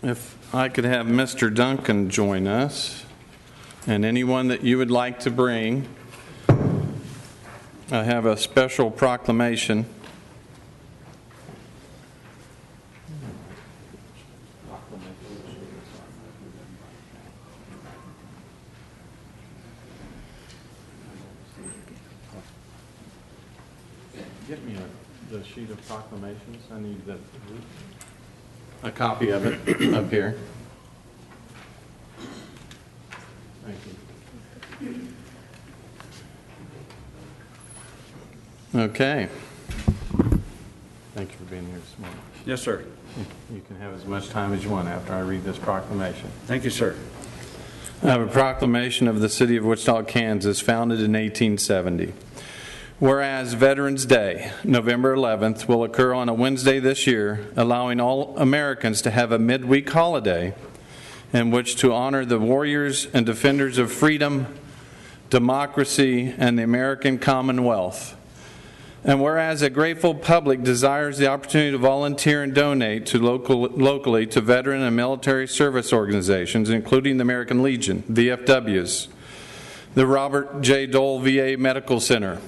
If I could have Mr. Duncan join us, and anyone that you would like to bring. I have a special proclamation. Get me the sheet of proclamations. I need a copy of it up here. Thank you. Okay. Thank you for being here this morning. Yes, sir. You can have as much time as you want after I read this proclamation. Thank you, sir. I have a proclamation of the City of Wichita, Kansas, founded in 1870. Whereas Veterans Day, November 11th, will occur on a Wednesday this year, allowing all Americans to have a midweek holiday in which to honor the warriors and defenders of freedom, democracy, and the American Commonwealth. And whereas a grateful public desires the opportunity to volunteer and donate to locally to veteran and military service organizations, including the American Legion, VFWs, the Robert J. Dole VA Medical Center,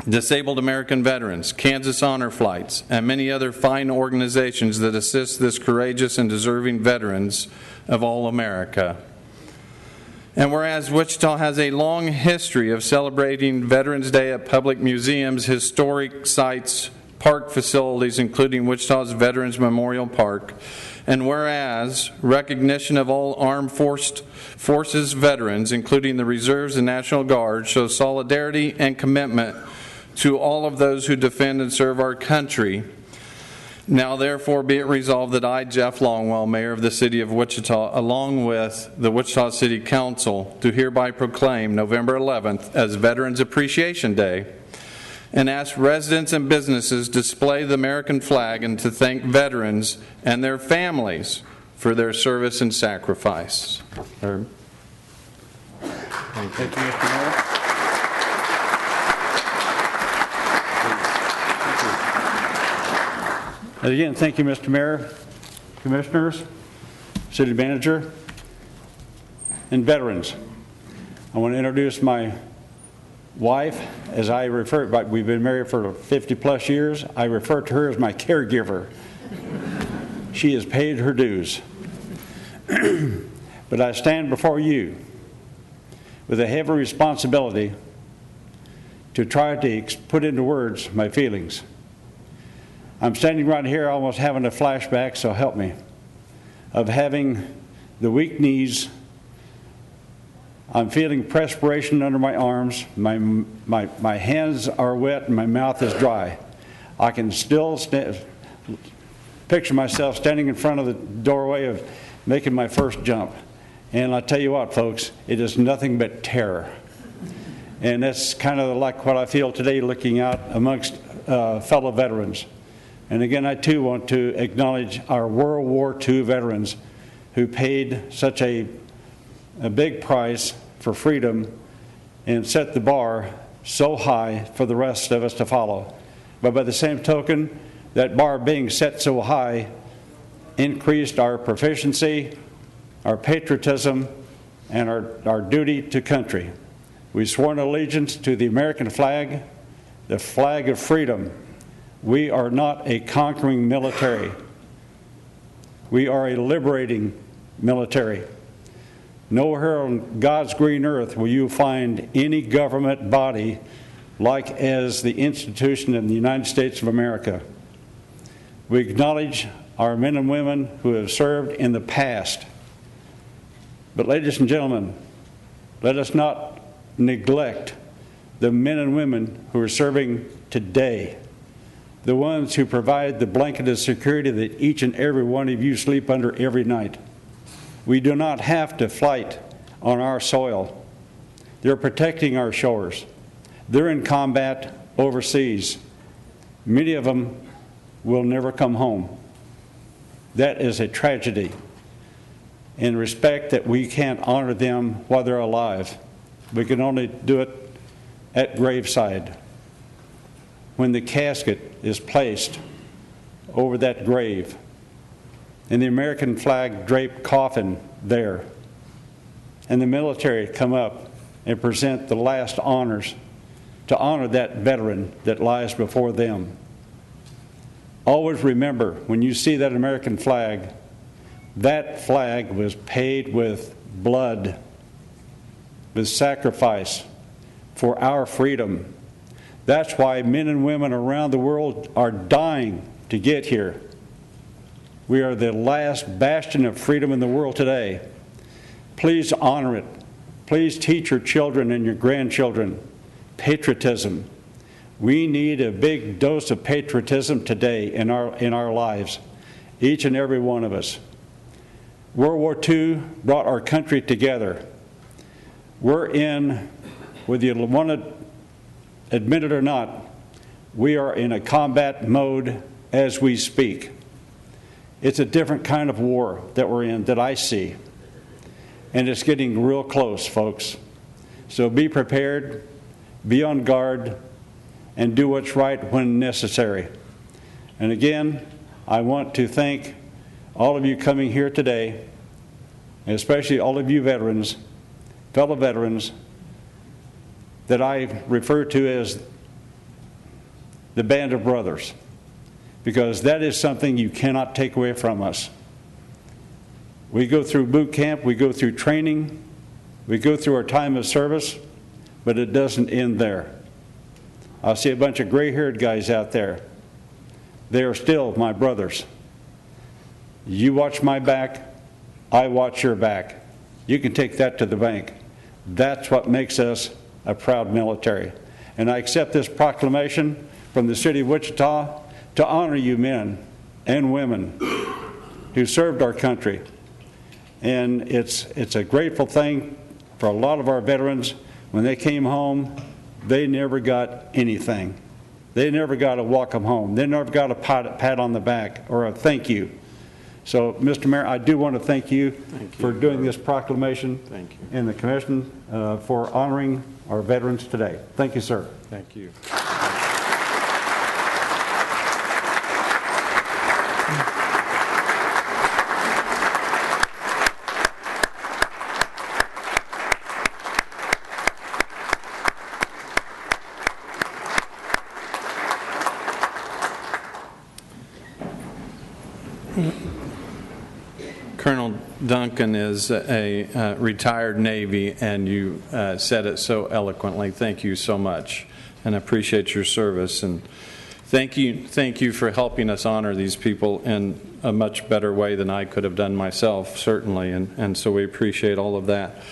Disabled American Veterans, Kansas Honor Flights, and many other fine organizations that assist this courageous and deserving veterans of all America. And whereas Wichita has a long history of celebrating Veterans Day at public museums, historic sites, park facilities, including Wichita's Veterans Memorial Park, and whereas recognition of all armed forces veterans, including the reserves and National Guard, shows solidarity and commitment to all of those who defend and serve our country. Now therefore be it resolved that I, Jeff Longwell, Mayor of the City of Wichita, along with the Wichita City Council, do hereby proclaim November 11th as Veterans Appreciation Day, and ask residents and businesses to display the American flag and to thank veterans and their families for their service and sacrifice. Herb. Thank you, Mr. Mayor. And again, thank you, Mr. Mayor, Commissioners, City Manager, and veterans. I want to introduce my wife, as I refer, but we've been married for 50 plus years. I refer to her as my caregiver. She has paid her dues. But I stand before you with a heavy responsibility to try to put into words my feelings. I'm standing right here almost having a flashback, so help me, of having the weak knees. I'm feeling perspiration under my arms. My hands are wet and my mouth is dry. I can still picture myself standing in front of the doorway of making my first jump. And I tell you what, folks, it is nothing but terror. And that's kind of like what I feel today looking out amongst fellow veterans. And again, I too want to acknowledge our World War II veterans who paid such a big price for freedom and set the bar so high for the rest of us to follow. But by the same token, that bar being set so high increased our proficiency, our patriotism, and our duty to country. We swore an allegiance to the American flag, the flag of freedom. We are not a conquering military. We are a liberating military. Nowhere on God's green earth will you find any government body like as the institution in the United States of America. We acknowledge our men and women who have served in the past. But ladies and gentlemen, let us not neglect the men and women who are serving today, the ones who provide the blanket of security that each and every one of you sleep under every night. We do not have to fight on our soil. They're protecting our shores. They're in combat overseas. Many of them will never come home. That is a tragedy. In respect that we can't honor them while they're alive. We can only do it at graveside. When the casket is placed over that grave, and the American flag draped coffin there. And the military come up and present the last honors to honor that veteran that lies before them. Always remember, when you see that American flag, that flag was paid with blood, with sacrifice for our freedom. That's why men and women around the world are dying to get here. We are the last bastion of freedom in the world today. Please honor it. Please teach your children and your grandchildren patriotism. We need a big dose of patriotism today in our lives, each and every one of us. World War II brought our country together. We're in, whether you want to admit it or not, we are in a combat mode as we speak. It's a different kind of war that we're in, that I see. And it's getting real close, folks. So be prepared, be on guard, and do what's right when necessary. And again, I want to thank all of you coming here today, and especially all of you veterans, fellow veterans, that I refer to as the band of brothers, because that is something you cannot take away from us. We go through boot camp, we go through training, we go through our time of service, but it doesn't end there. I see a bunch of gray-haired guys out there. They are still my brothers. You watch my back, I watch your back. You can take that to the bank. That's what makes us a proud military. And I accept this proclamation from the City of Wichita to honor you men and women who served our country. And it's a grateful thing for a lot of our veterans. When they came home, they never got anything. They never got a welcome home. They never got a pat on the back or a thank you. So, Mr. Mayor, I do want to thank you for doing this proclamation. Thank you. And the commission for honoring our veterans today. Thank you, sir. Thank you. Colonel Duncan is a retired Navy, and you said it so eloquently. Thank you so much, and I appreciate your service. And thank you for helping us honor these people in a much better way than I could have done myself, certainly. And so we appreciate all of that.